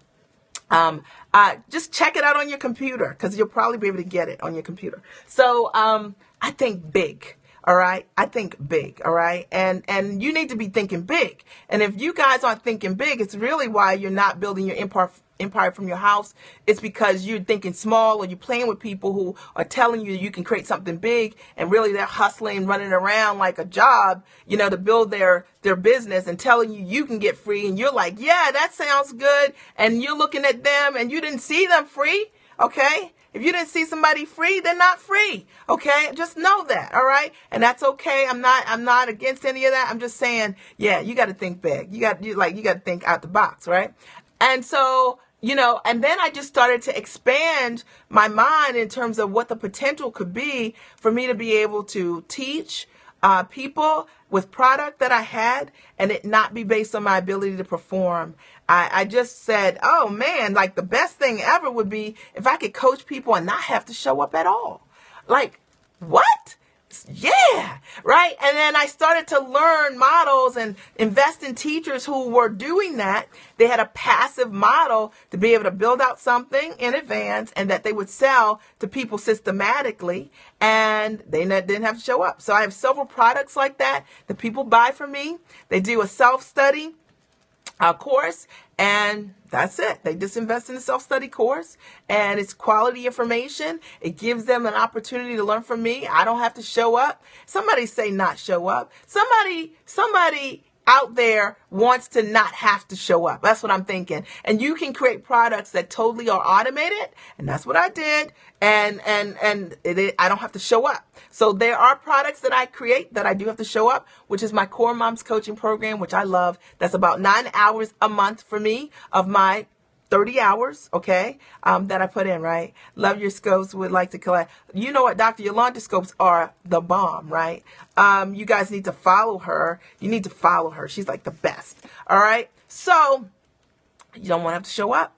Just check it out on your computer, because you'll probably be able to get it on your computer. So I think big. All right. I think big. All right. And you need to be thinking big. And if you guys aren't thinking big, it's really why you're not building your empire from your house. It's because you're thinking small, or you're playing with people who are telling you can create something big, and really they're hustling, running around like a job, to build their business, and telling you can get free. And you're like, yeah, that sounds good. And you're looking at them, and you didn't see them free. Okay. If you didn't see somebody free, they're not free. Okay. Just know that. All right. And that's okay. I'm not against any of that. I'm just saying, yeah, you got to think big. You got to think out the box. Right. And so, and then I just started to expand my mind in terms of what the potential could be for me to be able to teach people with product that I had, and it not be based on my ability to perform. I just said, oh man, like the best thing ever would be if I could coach people and not have to show up at all. Like, what? Yeah, right. And then I started to learn models and invest in teachers who were doing that. They had a passive model to be able to build out something in advance and that they would sell to people systematically, and they didn't have to show up. So I have several products like that people buy from me. They do a self-study course, and that's it. They just invest in a self-study course, and it's quality information. It gives them an opportunity to learn from me. I don't have to show up. Somebody say not show up. Somebody out there wants to not have to show up. That's what I'm thinking. And you can create products that totally are automated, and that's what I did. And I don't have to show up. So there are products that I create that I do have to show up, which is my Core Moms Coaching Program, which I love. That's about 9 hours a month for me of my 30 hours, okay, that I put in, right? Love your scopes, would like to collect. You know what, Dr. Yolanda scopes are the bomb, right? You guys need to follow her. You need to follow her. She's like the best, all right? So you don't want to have to show up.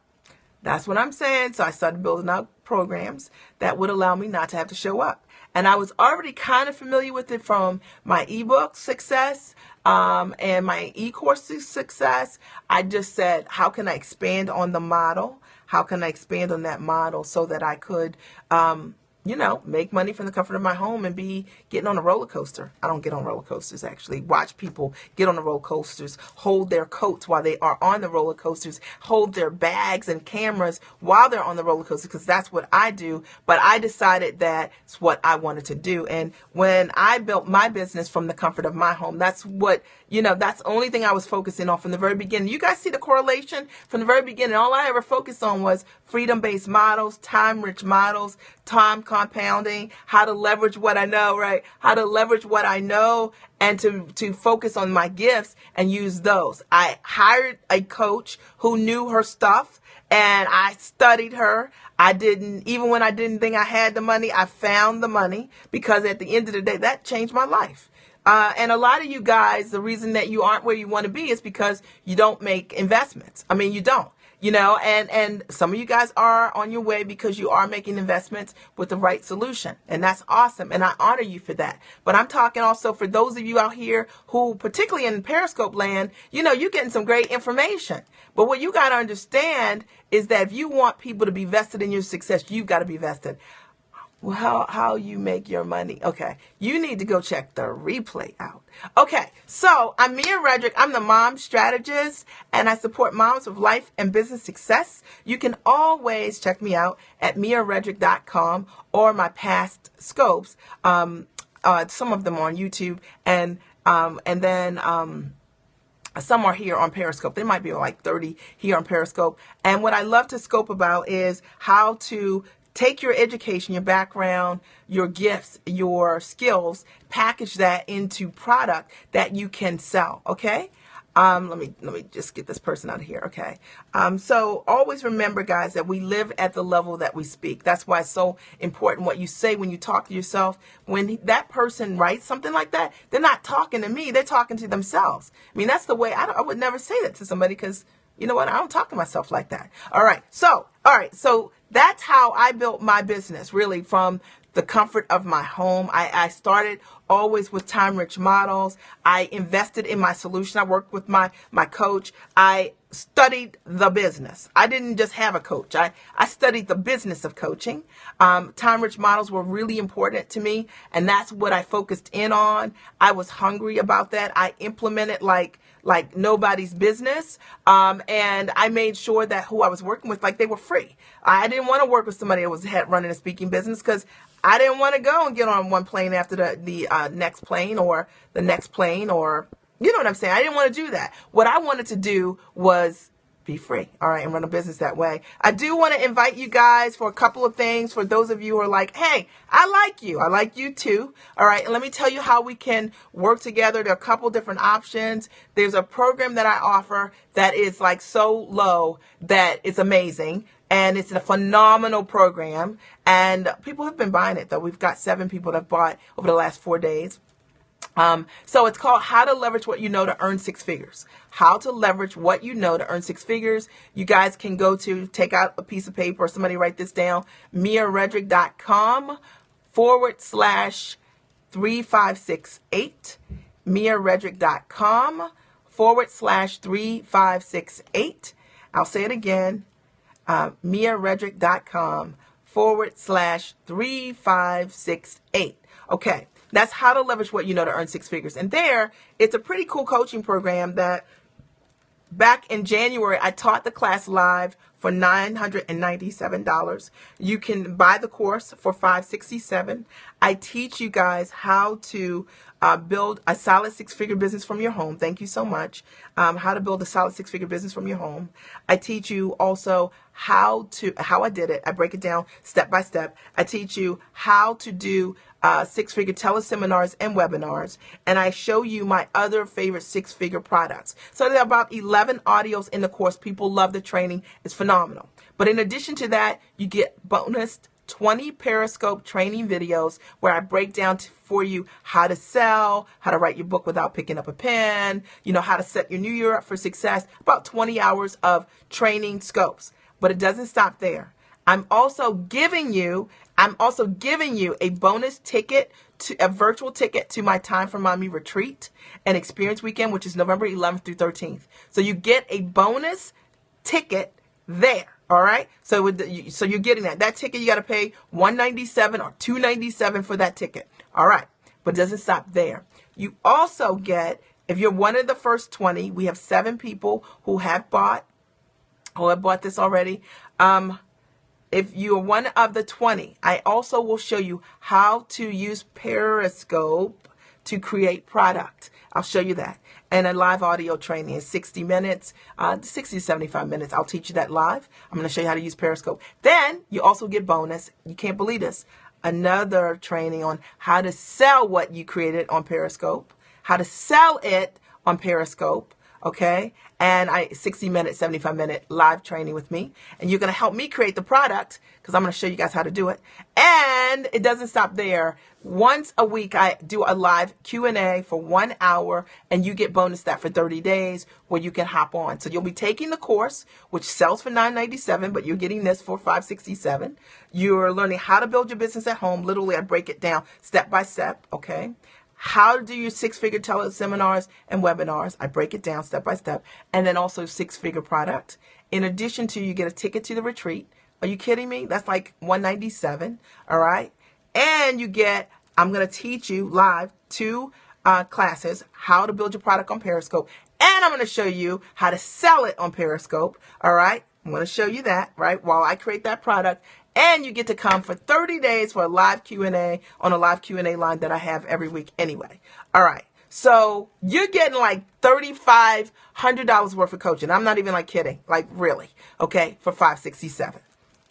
That's what I'm saying. So I started building out programs that would allow me not to have to show up. And I was already kind of familiar with it from my ebook success and my e-course success. I just said, how can I expand on the model? How can I expand on that model so that I could, make money from the comfort of my home and be getting on a roller coaster? I don't get on roller coasters, actually. Watch people get on the roller coasters, hold their coats while they are on the roller coasters, hold their bags and cameras while they're on the roller coaster, because that's what I do. But I decided that's what I wanted to do. And when I built my business from the comfort of my home, that's what, that's the only thing I was focusing on from the very beginning. You guys see the correlation from the very beginning. All I ever focused on was freedom-based models, time-rich models, time compounding, how to leverage what I know, right? How to leverage what I know and to focus on my gifts and use those. I hired a coach who knew her stuff, and I studied her. Even when I didn't think I had the money, I found the money, because at the end of the day, that changed my life. And a lot of you guys, the reason that you aren't where you want to be is because you don't make investments. I mean, you don't. And some of you guys are on your way because you are making investments with the right solution. And that's awesome. And I honor you for that. But I'm talking also for those of you out here who, particularly in Periscope land, you're getting some great information. But what you got to understand is that if you want people to be vested in your success, you've got to be vested. Well, how you make your money. Okay, you need to go check the replay out. Okay, so I'm Mia Redrick. I'm the mom strategist, and I support moms with life and business success. You can always check me out at miaredrick.com or my past scopes. Some of them on YouTube, and then some are here on Periscope. There might be like 30 here on Periscope. And what I love to scope about is how to take your education, your background, your gifts, your skills, package that into product that you can sell. Okay. Let me just get this person out of here. Okay. So always remember, guys, that we live at the level that we speak. That's why it's so important what you say when you talk to yourself. When that person writes something like that, they're not talking to me. They're talking to themselves. I mean, that's the way I would never say that to somebody, because you know what? I don't talk to myself like that. All right. So that's how I built my business, really, from the comfort of my home. I started always with time-rich models. I invested in my solution. I worked with my coach. I studied the business. I didn't just have a coach. I studied the business of coaching. Time-rich models were really important to me, and that's what I focused in on. I was hungry about that. I implemented like nobody's business. And I made sure that who I was working with, they were free. I didn't want to work with somebody that was running a speaking business, because I didn't want to go and get on one plane after the next plane or the next plane, or, you know what I'm saying? I didn't want to do that. What I wanted to do was be free, all right, and run a business that way. I do want to invite you guys for a couple of things. For those of you who are like, hey, I like you too, all right, and let me tell you how we can work together. There are a couple different options. There's a program that I offer that is so low that it's amazing, and it's a phenomenal program, and people have been buying it, though. We've got 7 people that have bought over the last 4 days. So it's called How to Leverage What You Know to Earn 6 Figures. How to leverage what you know to earn 6 figures. You guys can take out a piece of paper, or somebody write this down, miaredrick.com/. 3568, MiaRedrick.com/3568. I'll say it again, MiaRedrick.com/3568. Okay, that's how to leverage what you know to earn six figures. And there, it's a pretty cool coaching program that back in January, I taught the class live for $997. You can buy the course for $567. I teach you guys how to build a solid six-figure business from your home. Thank you so much. How to build a solid six-figure business from your home. I teach you also how I did it. I break it down step by step. I teach you how to do six-figure teleseminars and webinars, and I show you my other favorite six-figure products. So there are about 11 audios in the course. People love the training. It's phenomenal. But in addition to that, you get bonus 20 Periscope training videos where I break down for you how to sell, how to write your book without picking up a pen, how to set your new year up for success, about 20 hours of training scopes. But it doesn't stop there. I'm also giving you a bonus ticket, a virtual ticket to my Time for Mommy retreat and experience weekend, which is November 11th through 13th. So you get a bonus ticket there. All right. So you're getting that. That ticket, you got to pay $197 or $297 for that ticket. All right. But it doesn't stop there. You also get, if you're one of the first 20, we have 7 people who have bought this already. If you're one of the 20, I also will show you how to use Periscope to create product. I'll show you that. And a live audio training is 60 minutes, 60 to 75 minutes. I'll teach you that live. I'm going to show you how to use Periscope. Then you also get bonus. You can't believe this. Another training on how to sell what you created on Periscope, how to sell it on Periscope. Okay. And 60-minute, 75-minute live training with me. And you're going to help me create the product because I'm going to show you guys how to do it. And it doesn't stop there. Once a week, I do a live Q&A for 1 hour, and you get bonus that for 30 days where you can hop on. So you'll be taking the course, which sells for $997, but you're getting this for $567. You're learning how to build your business at home. Literally, I break it down step by step. Okay. How to do your six-figure teleseminars and webinars. I break it down step by step. And then also six-figure product. In addition to, you get a ticket to the retreat. Are you kidding me? That's like $197. All right. And you get, I'm going to teach you live 2 classes, how to build your product on Periscope. And I'm going to show you how to sell it on Periscope. All right. I'm going to show you that, right, while I create that product. And you get to come for 30 days for a live Q&A on a live Q&A line that I have every week anyway. All right. So you're getting like $3,500 worth of coaching. I'm not even like kidding. Like really. Okay. For $567.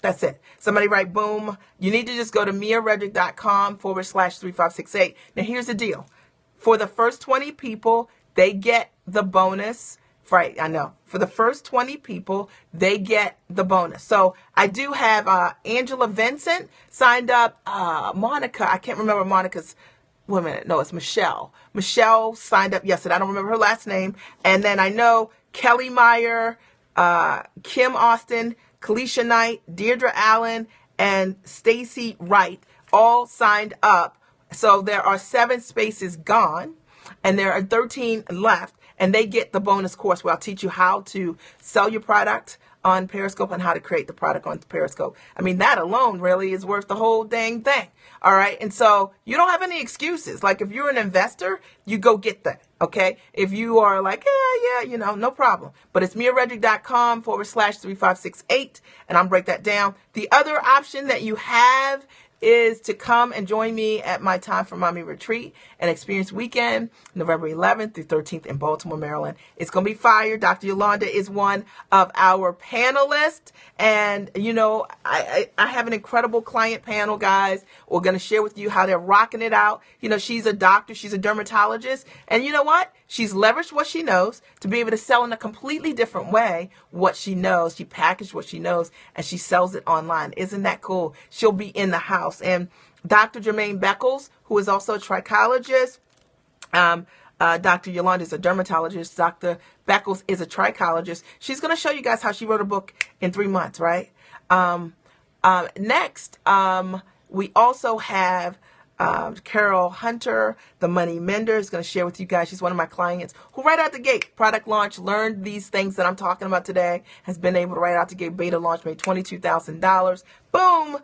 That's it. Somebody write boom. You need to just go to MiaRedrick.com/3568. Now here's the deal. For the first 20 people, they get the bonus. Right, I know. For the first 20 people, they get the bonus. So I do have Angela Vincent signed up. Monica, I can't remember Monica's. Wait a minute. No, it's Michelle. Michelle signed up yesterday. I don't remember her last name. And then I know Kelly Meyer, Kim Austin, Kalisha Knight, Deirdre Allen, and Stacy Wright all signed up. So there are 7 spaces gone, and there are 13 left. And they get the bonus course where I'll teach you how to sell your product on Periscope and how to create the product on Periscope. I mean, that alone really is worth the whole dang thing. All right. And so you don't have any excuses. Like if you're an investor, you go get that. Okay. If you are like, yeah, no problem. But it's MiaRedrick.com/3568. And I'll break that down. The other option that you have is to come and join me at my Time for Mommy retreat and experience weekend, November 11th through 13th in Baltimore, Maryland. It's going to be fire. Dr. Yolanda is one of our panelists. And, I have an incredible client panel, guys. We're going to share with you how they're rocking it out. She's a doctor. She's a dermatologist. And you know what? She's leveraged what she knows to be able to sell in a completely different way what she knows. She packaged what she knows and she sells it online. Isn't that cool? She'll be in the house. And Dr. Jermaine Beckles, who is also a trichologist. Dr. Yolanda is a dermatologist. Dr. Beckles is a trichologist. She's going to show you guys how she wrote a book in 3 months, right? Next, we also have Carol Hunter, the Money Mender, is going to share with you guys. She's one of my clients who right out the gate, product launch, learned these things that I'm talking about today, has been able to right out the gate, beta launch, made $22,000. Boom.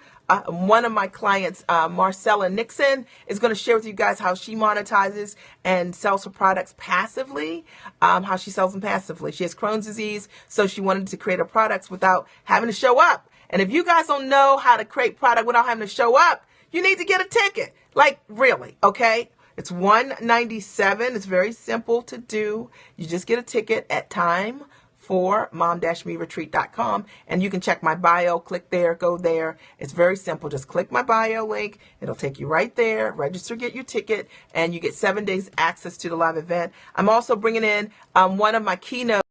One of my clients, Marcella Nixon, is going to share with you guys how she monetizes and sells her products passively, how she sells them passively. She has Crohn's disease, so she wanted to create her products without having to show up. And if you guys don't know how to create product without having to show up, you need to get a ticket. Like, really, okay? It's $197. It's very simple to do. You just get a ticket at time for mom-meretreat.com, and you can check my bio. Click there, go there. It's very simple. Just click my bio link. It'll take you right there. Register, get your ticket, and you get 7 days access to the live event. I'm also bringing in one of my keynotes.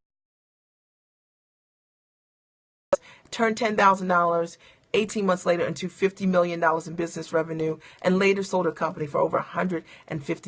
Turned $10,000 18 months later into $50 million in business revenue, and later sold a company for over $150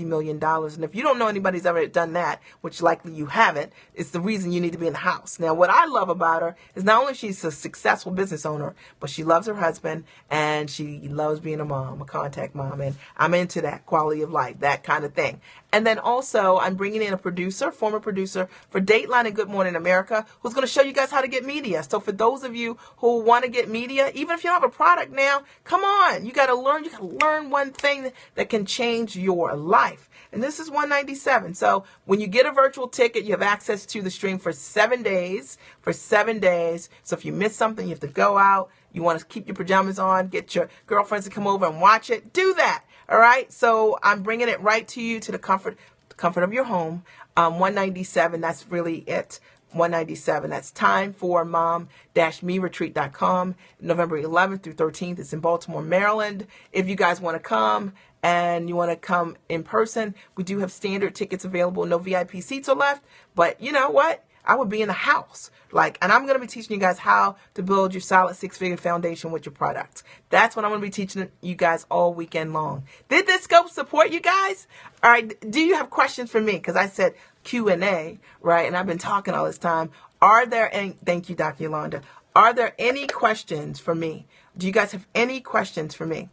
million. And if you don't know anybody's ever done that, which likely you haven't, it's the reason you need to be in the house. Now, what I love about her is not only she's a successful business owner, but she loves her husband and she loves being a mom, a contact mom. And I'm into that quality of life, that kind of thing. And then also I'm bringing in a producer, former producer for Dateline and Good Morning America, who's going to show you guys how to get media. So for those of you who want to get media, even if you don't have a product now, come on, you got to learn one thing that can change your life. And this is $197. So when you get a virtual ticket, you have access to the stream for 7 days, So if you miss something, you have to go out, you want to keep your pajamas on, get your girlfriends to come over and watch it, do that. All right. So I'm bringing it right to you, to the comfort of your home. $197. That's really it. $197. That's time for mom-meretreat.com. November 11th through 13th. It's in Baltimore, Maryland. If you guys want to come and you want to come in person, we do have standard tickets available. No VIP seats are left. But you know what? I would be in the house. And I'm going to be teaching you guys how to build your solid 6-figure foundation with your products. That's what I'm going to be teaching you guys all weekend long. Did this scope support you guys? All right. Do you have questions for me? Because I said Q&A, right? And I've been talking all this time. Are there any, thank you, Dr. Yolanda. Are there any questions for me? Do you guys have any questions for me?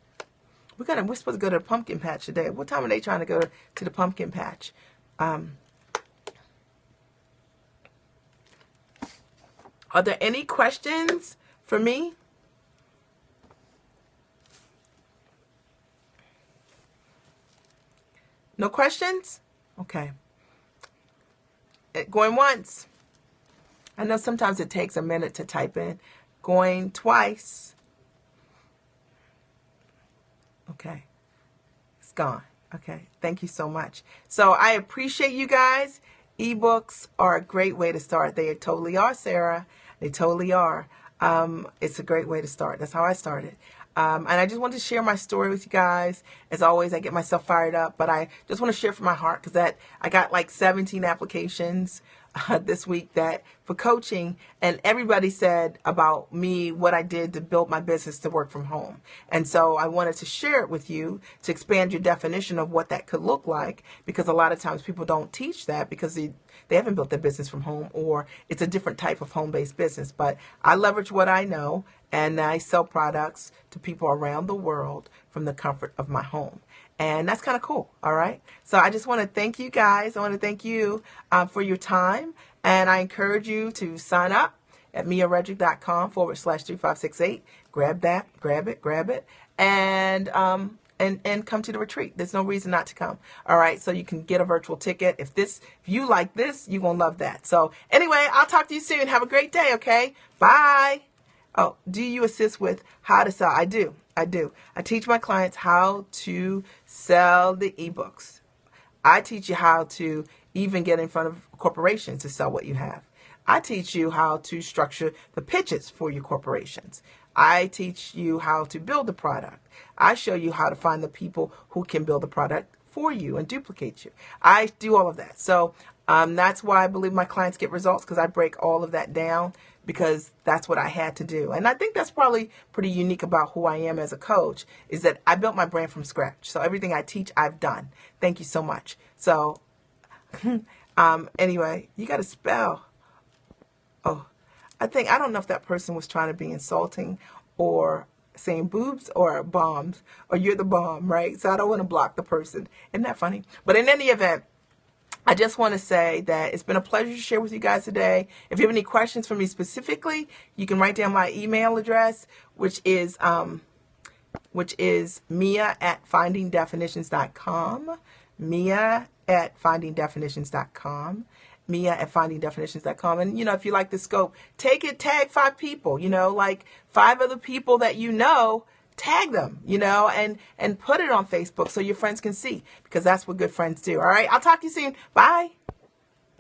We're supposed to go to the pumpkin patch today. What time are they trying to go to the pumpkin patch? Are there any questions for me? No questions? Okay. Going once. I know sometimes it takes a minute to type in. Going twice. Okay. It's gone. Okay. Thank you so much. So I appreciate you guys. Ebooks are a great way to start. They totally are, Sarah. They totally are. It's a great way to start. That's how I started. And I just wanted to share my story with you guys. As always, I get myself fired up, but I just want to share from my heart because I got like 17 applications this week for coaching, and everybody said about me what I did to build my business to work from home. And so I wanted to share it with you to expand your definition of what that could look like, because a lot of times people don't teach that because they haven't built their business from home, or it's a different type of home-based business. But I leverage what I know, and I sell products to people around the world from the comfort of my home. And that's kind of cool. All right. So I just want to thank you guys. I want to thank you for your time. And I encourage you to sign up at miaredrick.com/3568. Grab that, grab it, and come to the retreat. There's no reason not to come. All right. So you can get a virtual ticket. If you like this, you're going to love that. So anyway, I'll talk to you soon. Have a great day. Okay. Bye. Oh, do you assist with how to sell? I do. I teach my clients how to sell the ebooks. I teach you how to even get in front of corporations to sell what you have. I teach you how to structure the pitches for your corporations. I teach you how to build the product. I show you how to find the people who can build the product for you and duplicate you. I do all of that. So that's why I believe my clients get results, because I break all of that down, because that's what I had to do. And I think that's probably pretty unique about who I am as a coach, is that I built my brand from scratch. So everything I teach, I've done. Thank you so much. So anyway, you got to spell. Oh, I don't know if that person was trying to be insulting or saying boobs or bombs, or you're the bomb, right? So I don't want to block the person. Isn't that funny? But in any event, I just want to say that it's been a pleasure to share with you guys today. If you have any questions for me specifically, you can write down my email address, which is Mia@findingdefinitions.com. Mia@findingdefinitions.com. Mia@findingdefinitions.com. And, if you like the scope, take it, tag 5 people, like 5 other people that tag them, and put it on Facebook so your friends can see, because that's what good friends do. All right. I'll talk to you soon. Bye.